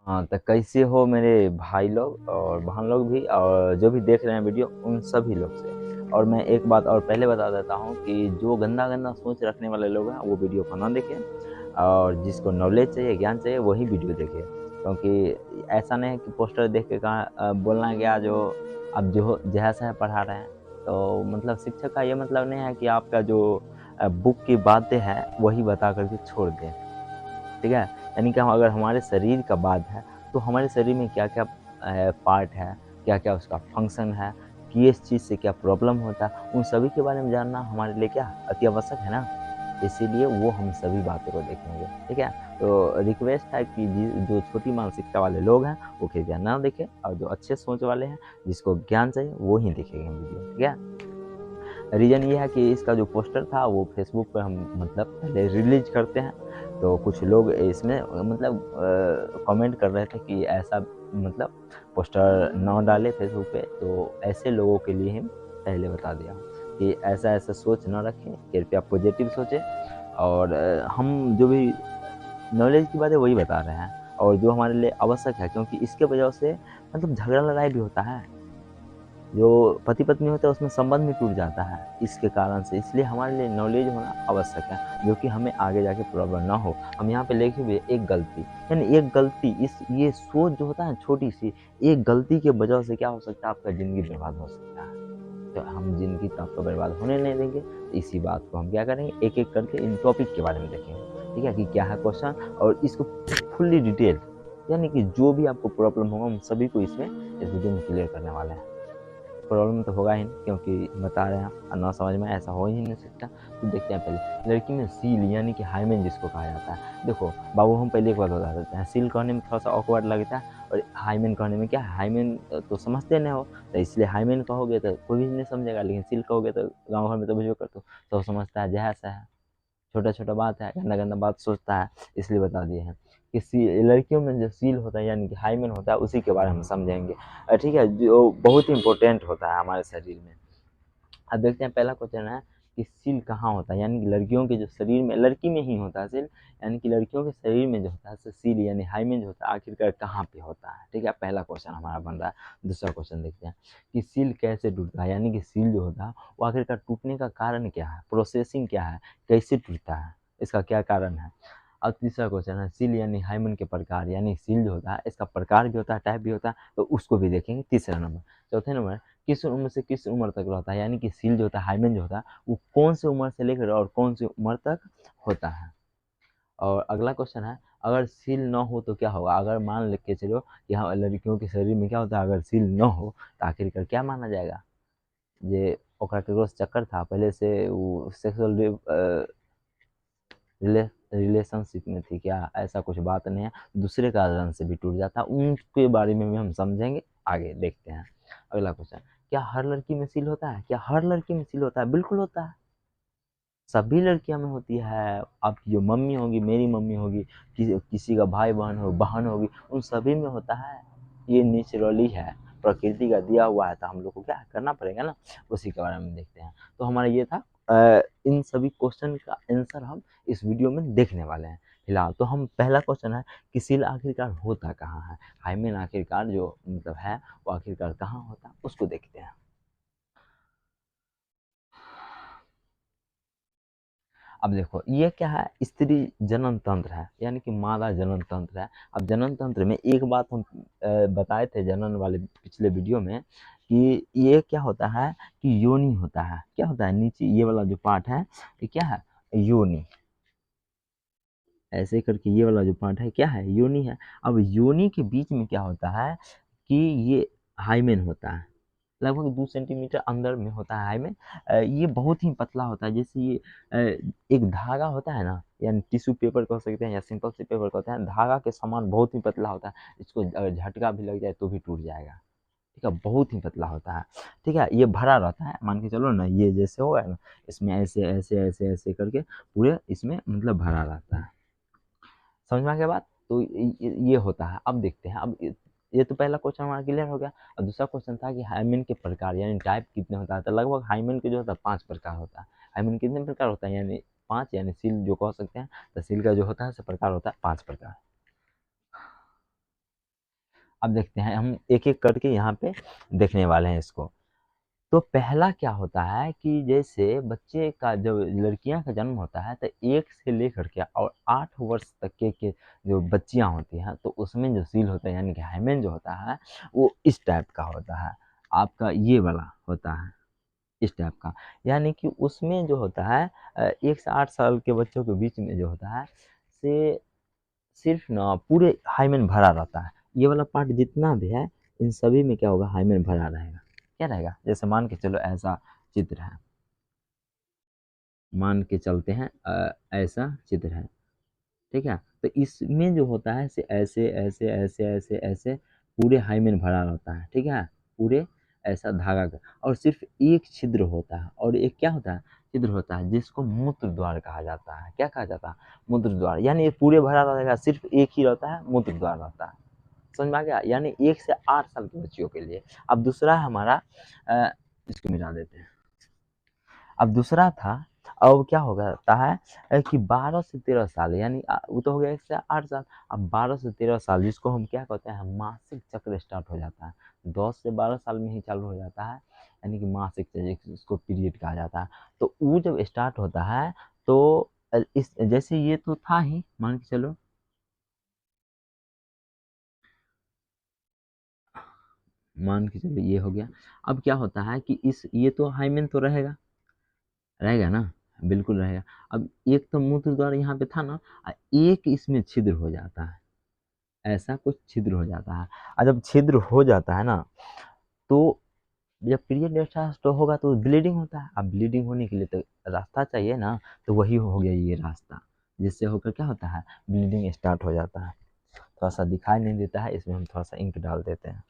हाँ, तो कैसे हो मेरे भाई लोग और बहन लोग भी और जो भी देख रहे हैं वीडियो उन सभी लोग से। और मैं एक बात और पहले बता देता हूँ कि जो गंदा गंदा सोच रखने वाले लोग हैं वो वीडियो को ना देखें, और जिसको नॉलेज चाहिए, ज्ञान चाहिए, वही वीडियो देखे। क्योंकि ऐसा नहीं है कि पोस्टर देख के कहाँ बोलना गया जो अब जो जैसा है पढ़ा रहे हैं। तो मतलब शिक्षक का ये मतलब नहीं है कि आपका जो बुक की बातें हैं वही बता करके छोड़ दें। ठीक है? यानी कि हम अगर हमारे शरीर का बात है, तो हमारे शरीर में क्या-क्या पार्ट है, क्या-क्या उसका फंक्शन है, किस चीज़ से क्या प्रॉब्लम होता है, उन सभी के बारे में जानना हमारे लिए क्या अति आवश्यक है ना? इसीलिए वो हम सभी बातों को देखेंगे, ठीक है? तो रिक्वेस्ट है कि जो छोटी मानसिकता वाले लोग हैं, वो कृपया ना देखें, और जो अच्छे सोच वाले हैं, जिसको ज्ञान चाहिए, वो ही देखेंगे वीडियो, ठीक है? रीज़न ये है कि इसका जो पोस्टर था वो फेसबुक पे हम मतलब पहले रिलीज करते हैं, तो कुछ लोग इसमें मतलब कमेंट कर रहे थे कि ऐसा मतलब पोस्टर ना डालें फेसबुक पे। तो ऐसे लोगों के लिए हम पहले बता दिया कि ऐसा-ऐसा सोच ना रखें, कृपया पॉजिटिव सोचें। और हम जो भी नॉलेज की बात है वही बता रहे हैं, और जो हमारे लिए आवश्यक है, क्योंकि इसके वजह से मतलब झगड़ा लड़ाई भी होता है। जो पति-पत्नी होता है उसमें संबंध भी टूट जाता है इसके कारण से। इसलिए हमारे लिए नॉलेज होना आवश्यक है, जो कि हमें आगे जाके प्रॉब्लम ना हो। हम यहाँ पे लिखे हुए एक गलती, यानी एक गलती, इस ये सोच जो होता है छोटी-सी, एक गलती की वजह से क्या हो सकता है, आपका ज़िंदगी बर्बाद हो सकता है। तो हम ज़िंदगी तो आपका बर्बाद होने नहीं देंगे। तो इसी बात को हम क्या करेंगे, एक-एक करके इन टॉपिक के बारे में देखेंगे। ठीक है? कि क्या है क्वेश्चन, और इसको फुल्ली डिटेल, यानी कि जो भी आपको प्रॉब्लम होगा हम सभी को इसमें इस वीडियो में क्लियर करने वाले हैं। प्रॉब्लम तो होगा ही नहीं, क्योंकि बता रहे हैं और ना समझ में ऐसा हो ही नहीं सकता। तो देखते हैं पहले लड़की में सील, यानी कि हाइमेन जिसको कहा जाता है। देखो बाबू, हम पहले एक बात बता देते हैं, सील कहने में थोड़ा सा ऑकवर्ड लगता है, और हाइमेन कहने में क्या है, हाइमेन तो समझते नहीं हो, तो इसलिए हाइमेन कहोगे तो कोई भी नहीं समझेगा, लेकिन सील कहोगे तो गाँव घर में तो बुझबे करते हो, सब समझता है जैसा है। छोटा छोटा बात है, गंदा गंदा बात सोचता है, इसलिए बता दिए हैं कि लड़कियों में जो सील होता है, यानी कि हाइमेन होता है, उसी के बारे में हम समझेंगे। ठीक है? जो बहुत ही इंपॉर्टेंट होता है हमारे शरीर में। अब देखते हैं पहला क्वेश्चन है कि सील कहाँ होता है, यानी कि लड़कियों के जो शरीर में, लड़की में ही होता है सील, यानी कि लड़कियों के शरीर में जो होता है सील यानी हाइमेन जो होता है आखिरकार कहाँ पे होता है। ठीक है? पहला क्वेश्चन हमारा बन रहा है। दूसरा क्वेश्चन देखते हैं कि सील कैसे टूटता है, यानी कि सील जो होता है वो आखिरकार टूटने का कारण क्या है, प्रोसेसिंग क्या है, कैसे टूटता है, इसका क्या कारण है। अब तीसरा क्वेश्चन है सील यानी हाइमेन के प्रकार, यानी सील जो होता है इसका प्रकार भी होता है, टाइप भी होता है, तो उसको भी देखेंगे तीसरा नंबर। चौथे नंबर, किस उम्र से किस उम्र तक रहता है, यानी कि सील जो होता है, हाइमेन जो होता है, वो कौन सी उम्र से लेकर और कौन सी उम्र तक होता है। और अगला क्वेश्चन है, अगर सील न हो तो क्या होगा, अगर मान लेके के चलो कि हाँ लड़कियों के शरीर में क्या होता है, अगर सील न हो तो आखिरकार क्या माना जाएगा। ये ओकरा केकरो से चक्कर था पहले से, वो सेक्सुअल रिलेशनशिप में थी क्या, ऐसा कुछ बात नहीं है, दूसरे कारण से भी टूट जाता है, उनके बारे में भी हम समझेंगे। आगे देखते हैं अगला क्वेश्चन, क्या हर लड़की में सील होता है, क्या हर लड़की में सील होता है, बिल्कुल होता है, सभी लड़कियों में होती है। आपकी जो मम्मी होगी, मेरी मम्मी होगी, किसी का भाई बहन हो, बहन होगी, उन सभी में होता है। ये नेचुरली है, प्रकृति का दिया हुआ है, तो हम लोग को क्या करना पड़ेगा ना, उसी के बारे में देखते हैं। तो हमारा ये था, इन सभी क्वेश्चन का आंसर हम इस वीडियो में देखने वाले हैं फिलहाल। तो हम पहला क्वेश्चन है कि सील आखिरकार होता कहाँ है, हाइमेन आखिरकार जो मतलब है वो आखिरकार कहाँ होता है, उसको देखते हैं। अब देखो ये क्या है, स्त्री जनन तंत्र है, यानी कि मादा जनन तंत्र है। अब जनन तंत्र में एक बात हम बताए थे जनन वाले पिछले वीडियो में, कि ये क्या होता है कि योनि होता है, क्या होता है, नीचे ये वाला जो पार्ट है ये क्या है, योनि। ऐसे करके ये वाला जो पार्ट है क्या है, योनि है। अब योनि के बीच में क्या होता है कि ये हाइमेन होता है, लगभग 2 सेंटीमीटर अंदर में होता है हाइमेन। ये बहुत ही पतला होता है, जैसे ये एक धागा होता है ना, यानी टिश्यू पेपर कह सकते हैं या सिंपल से पेपर कहते हैं, धागा के समान बहुत ही पतला होता है। इसको अगर झटका भी लग जाए तो भी टूट जाएगा। ठीक है? बहुत ही पतला होता है। ठीक है? ये भरा रहता है, मान के चलो ना, ये जैसे होगा ना, इसमें ऐसे ऐसे ऐसे ऐसे करके पूरे इसमें मतलब भरा रहता है। समझ में आ गया बात? तो ये होता है। अब देखते हैं, अब ये तो पहला क्वेश्चन हमारा क्लियर हो गया। अब दूसरा क्वेश्चन था कि हाइमेन के प्रकार यानी टाइप कितने होता है, तो लगभग हाइमेन के जो होता है 5 प्रकार होता है। हाइमेन कितने प्रकार होता है, यानी 5, यानी सील जो कह सकते हैं, तो सील का जो होता है प्रकार होता है 5 प्रकार। अब देखते हैं हम एक एक करके यहाँ पे देखने वाले हैं इसको। तो पहला क्या होता है कि जैसे बच्चे का जब लड़कियां का जन्म होता है तो 1 से लेकर के और 8 वर्ष तक के जो बच्चियां होती हैं तो उसमें जो सील होता है यानी कि हाइमेन जो होता है वो इस टाइप का होता है, आपका ये वाला होता है इस टाइप का। यानी कि उसमें जो होता है 1 से 8 साल के बच्चों के बीच में जो होता है से सिर्फ ना पूरे हाइमेन भरा रहता है। ये वाला पार्ट जितना भी है इन सभी में क्या होगा, हाइमेन भरा रहेगा। क्या रहेगा, जैसे मान के चलो ऐसा चित्र है, मान के चलते हैं ऐसा चित्र है, ठीक है। तो इसमें जो होता है से ऐसे ऐसे ऐसे ऐसे ऐसे पूरे हाइमेन भरा रहता है, ठीक है। पूरे ऐसा धागा का और सिर्फ एक छिद्र होता है, और एक क्या होता है, छिद्र होता है जिसको मूत्र द्वार कहा जाता है। क्या कहा जाता है, मूत्र द्वार। यानी ये पूरे भरा रहेगा, सिर्फ एक ही रहता है, मूत्र द्वार रहता है। समझ में आ गया, यानी 1 से 8 साल के बच्चियों के लिए। अब दूसरा है हमारा इसको मिटा देते हैं। अब दूसरा था, अब क्या हो जाता है कि 12 से 13 साल, यानी वो तो हो गया 1 से 8 साल। अब 12 से 13 साल जिसको हम क्या कहते हैं, मासिक चक्र स्टार्ट हो जाता है। 10 से 12 साल में ही चालू हो जाता है, यानी कि मासिक चक्र, इसको पीरियड कहा जाता है। तो वो जब स्टार्ट होता है तो इस जैसे ये तो था ही, मान के चलो मान के चलो ये हो गया। अब क्या होता है कि इस ये तो हाइमेन तो रहेगा, रहेगा ना, बिल्कुल रहेगा। अब एक तो मूत्र द्वार यहाँ पे था ना, एक इसमें छिद्र हो जाता है, ऐसा कुछ छिद्र हो जाता है। और जब छिद्र हो जाता है ना, तो जब पीरियड स्टार्ट होगा तो ब्लीडिंग होता है। अब ब्लीडिंग होने के लिए तो रास्ता चाहिए ना, तो वही हो गया ये रास्ता, जिससे होकर क्या होता है, ब्लीडिंग स्टार्ट हो जाता है। थोड़ा सा दिखाई नहीं देता है, इसमें हम थोड़ा सा इंक डाल देते हैं।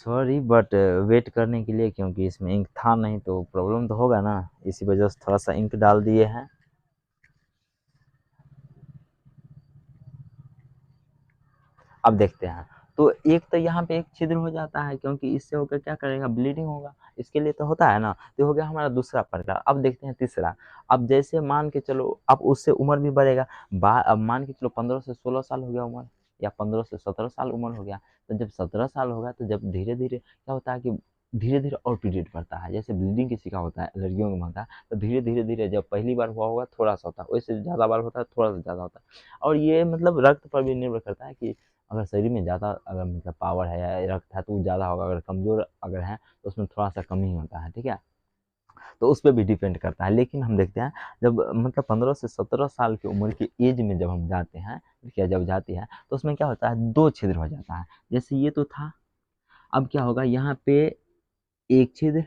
सॉरी बट वेट करने के लिए, क्योंकि इसमें इंक था नहीं तो प्रॉब्लम तो होगा ना, इसी वजह से थोड़ा सा इंक डाल दिए हैं। अब देखते हैं, तो एक तो यहाँ पे एक छिद्र हो जाता है, क्योंकि इससे होकर क्या करेगा, ब्लीडिंग होगा, इसके लिए तो होता है ना। तो हो गया हमारा दूसरा प्रकार। अब देखते हैं तीसरा। अब जैसे मान के चलो, अब उससे उम्र भी बढ़ेगा। अब मान के चलो 15 से 16 साल हो गया उम्र, या 15 से 17 साल उम्र हो गया। तो जब 17 साल होगा तो जब धीरे धीरे क्या होता है कि धीरे धीरे और पीरियड बढ़ता है। जैसे ब्लीडिंग किसी का होता है, लड़कियों में होता है, तो धीरे धीरे धीरे जब पहली बार हुआ होगा थोड़ा सा होता है, वैसे ज़्यादा बार होता है थोड़ा सा ज़्यादा होता है। और ये मतलब रक्त पर भी निर्भर करता है कि अगर शरीर में ज़्यादा अगर मतलब पावर है या रक्त है तो वो ज़्यादा होगा, अगर कमज़ोर अगर है तो उसमें थोड़ा सा कम ही होता है, ठीक है। तो उस पर भी डिपेंड करता है। लेकिन हम देखते हैं जब मतलब 15 से 17 साल की उम्र की एज में जब हम जाते हैं, क्या जब जाती है तो उसमें क्या होता है, 2 छिद्र हो जाता है। जैसे ये तो था, अब क्या होगा यहाँ पे एक छिद्र,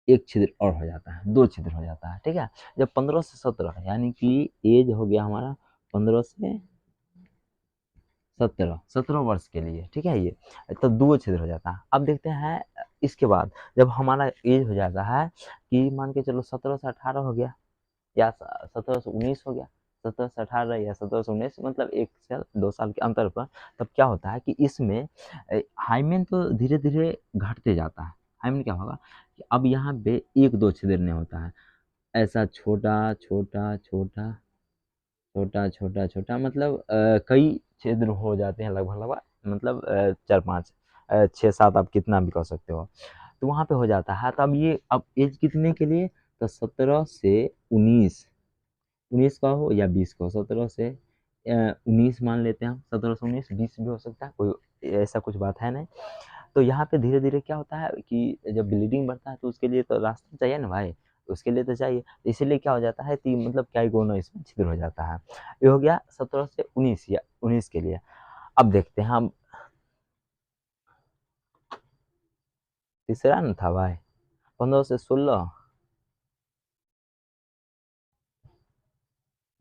एक छिद्र और हो जाता है, 2 छिद्र हो जाता है, ठीक है। जब 15 से 17 यानी कि एज हो गया हमारा 15 से 17 वर्ष के लिए, ठीक है। ये तो 2 छिद्र हो जाता है। अब देखते हैं इसके बाद जब हमारा एज हो जाता है कि मान के चलो 17 से 18 हो गया, या 17 से 19 हो गया, 17 से 18 या 17 से 19 मतलब 1 साल 2 साल के अंतर पर, तब क्या होता है कि इसमें हाइमेन तो धीरे धीरे घटते जाता है। हाइमेन क्या होगा कि अब यहाँ पे 1-2 छिद्र नहीं होता है, ऐसा छोटा छोटा छोटा छोटा छोटा छोटा, मतलब कई छिद्र हो जाते हैं, लगभग लगभग मतलब 4-5 6-7 आप कितना भी कर सकते हो। तो वहाँ पे हो जाता है। तो अब ये अब एज कितने के लिए, तो 17 से 19, 19 का हो या 20 का हो, 17 से 19 मान लेते हैं हम, 17 से 19, 20 भी हो सकता है, कोई ऐसा कुछ बात है नहीं। तो यहाँ पे धीरे धीरे क्या होता है कि जब ब्लीडिंग बढ़ता है तो उसके लिए तो रास्ता चाहिए ना भाई। उसके लिए तो चाहिए। तो इसीलिए क्या हो जाता है कि मतलब क्या कोना इसमें छिद्र हो जाता है। ये हो गया 17 से 19 या 19 के लिए। अब देखते हैं हम तीसरा न था भाई 15 से 16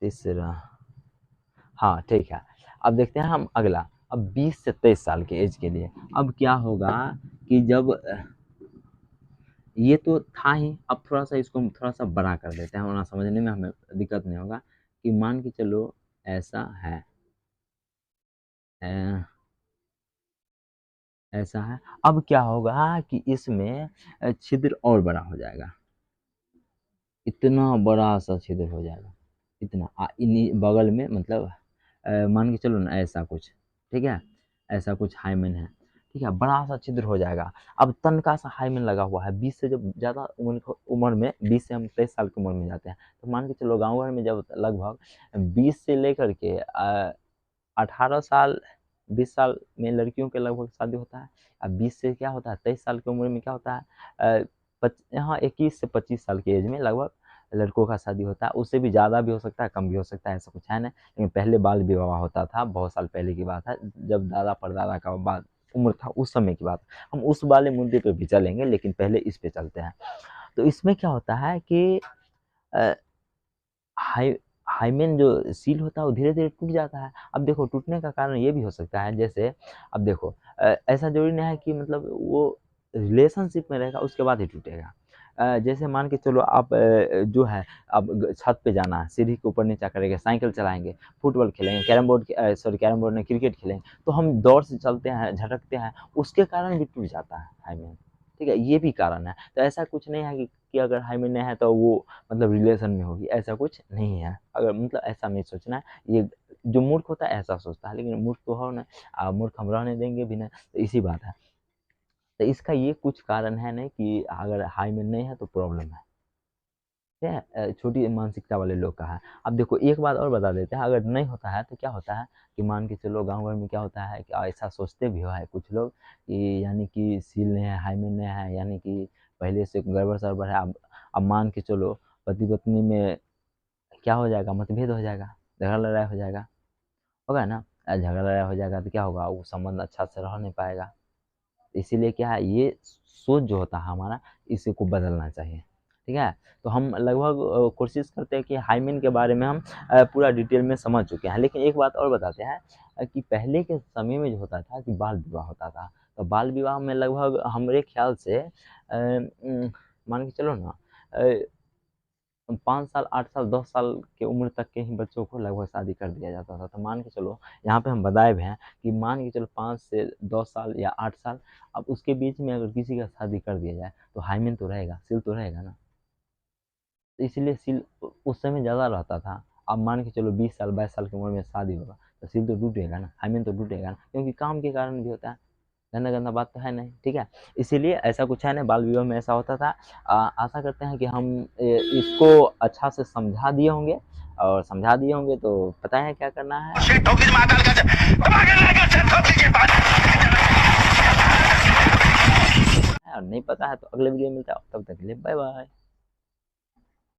तीसरा। हाँ ठीक है। अब देखते हैं हम अगला। अब 20 से 23 साल के एज के लिए अब क्या होगा कि जब ये तो था ही, अब थोड़ा सा इसको हम थोड़ा सा बड़ा कर देते हैं, वरना समझने में हमें दिक्कत नहीं होगा। कि मान के चलो ऐसा है, अ, ऐसा है। अब क्या होगा कि इसमें छिद्र और बड़ा हो जाएगा, इतना बड़ा सा छिद्र हो जाएगा, इतना इन्हीं बगल में मतलब मान के चलो ना ऐसा कुछ, ठीक है, ऐसा कुछ हाइमेन है, ठीक है, बड़ा सा छिद्र हो जाएगा। अब तनका सा हाइमेन लगा हुआ है। 20 से जब ज़्यादा उम्र में 20 से हम 23 साल की उम्र में जाते हैं, तो मान के चलो गाँव घर में जब लगभग 20 से लेकर के 18 साल 20 साल में लड़कियों के लगभग शादी होता है। अब 20 से क्या होता है 23 साल की उम्र में क्या होता है, हाँ 21 से 25 साल की एज में लगभग लड़कों का शादी होता है। उससे भी ज़्यादा भी हो सकता है, कम भी हो सकता है, ऐसा कुछ है नहीं। लेकिन पहले बाल विवाह होता था, बहुत साल पहले की बात है, जब दादा परदादा का बाद उम्र था उस समय की बात। हम उस वाले मुद्दे पे भी चलेंगे, लेकिन पहले इस पे चलते हैं। तो इसमें क्या होता है कि हाई हाइमेन जो सील होता है वो धीरे धीरे टूट जाता है। अब देखो टूटने का कारण ये भी हो सकता है, जैसे अब देखो ऐसा जरूरी नहीं है कि मतलब वो रिलेशनशिप में रहेगा उसके बाद ही टूटेगा। जैसे मान के चलो आप जो है अब छत पे जाना है, सीढ़ी के ऊपर नीचा करेंगे, साइकिल चलाएंगे, फुटबॉल खेलेंगे, carrom board sorry carrom board में क्रिकेट खेलेंगे, तो हम दौड़ से चलते हैं, झटकते हैं, उसके कारण भी टूट जाता है हाइमेन। ठीक है, ये भी कारण है। तो ऐसा कुछ नहीं है कि अगर हाइमेन नहीं है तो वो मतलब रिलेशन में होगी, ऐसा कुछ नहीं है। अगर मतलब ऐसा नहीं सोचना है, ये जो मूर्ख होता है ऐसा सोचता है, लेकिन मूर्ख तो हो ना, मूर्ख हम रहने देंगे भी नहीं, तो इसी बात है। तो इसका ये कुछ कारण है नहीं कि अगर हाइमेन नहीं है तो प्रॉब्लम है। ठीक है, छोटी मानसिकता वाले लोग का है। अब देखो एक बात और बता देते हैं, अगर नहीं होता है तो क्या होता है कि मान के चलो गाँव घर में क्या होता है कि ऐसा सोचते भी हो है कुछ लोग कि यानी कि सील नहीं है, हाइमेन नहीं है, यानी कि पहले से गड़बड़ सड़बड़ है। अब मान के चलो पति पत्नी में क्या हो जाएगा, मतभेद हो जाएगा, झगड़ा लड़ाई हो जाएगा, होगा ना। झगड़ा लड़ाई हो जाएगा तो क्या होगा, वो संबंध अच्छा से रह नहीं पाएगा। इसीलिए क्या है, ये सोच जो होता है हमारा, इसी को बदलना चाहिए। ठीक है, तो हम लगभग कोशिश करते हैं कि हाइमेन के बारे में हम पूरा डिटेल में समझ चुके हैं। लेकिन एक बात और बताते हैं कि पहले के समय में जो होता था कि बाल विवाह होता था, तो बाल विवाह में लगभग हमारे ख्याल से मान के चलो ना 5 साल 8 साल 10 साल की उम्र तक के ही बच्चों को लगभग शादी कर दिया जाता था। तो मान के चलो यहाँ पे हम बताए भी हैं कि मान के चलो 5 से 10 साल या 8 साल, अब उसके बीच में अगर किसी का शादी कर दिया जाए तो हाइमेन तो रहेगा, सील तो रहेगा ना। तो इसलिए सील उस समय ज़्यादा रहता था। अब मान के चलो 20 साल 22 साल की उम्र में शादी होगा तो सील तो टूटेगा ना, हाइमेन तो टूटेगा ना, क्योंकि काम के कारण भी होता है। गंदा गंदा बात तो है नहीं, ठीक है। इसीलिए ऐसा कुछ है नहीं, बाल विवाह में ऐसा होता था। आशा करते हैं कि हम इसको अच्छा से समझा दिए होंगे, और समझा दिए होंगे तो पता है क्या करना है। और नहीं पता है तो अगले वीडियो में मिलता है, तब तक के लिए बाय बाय।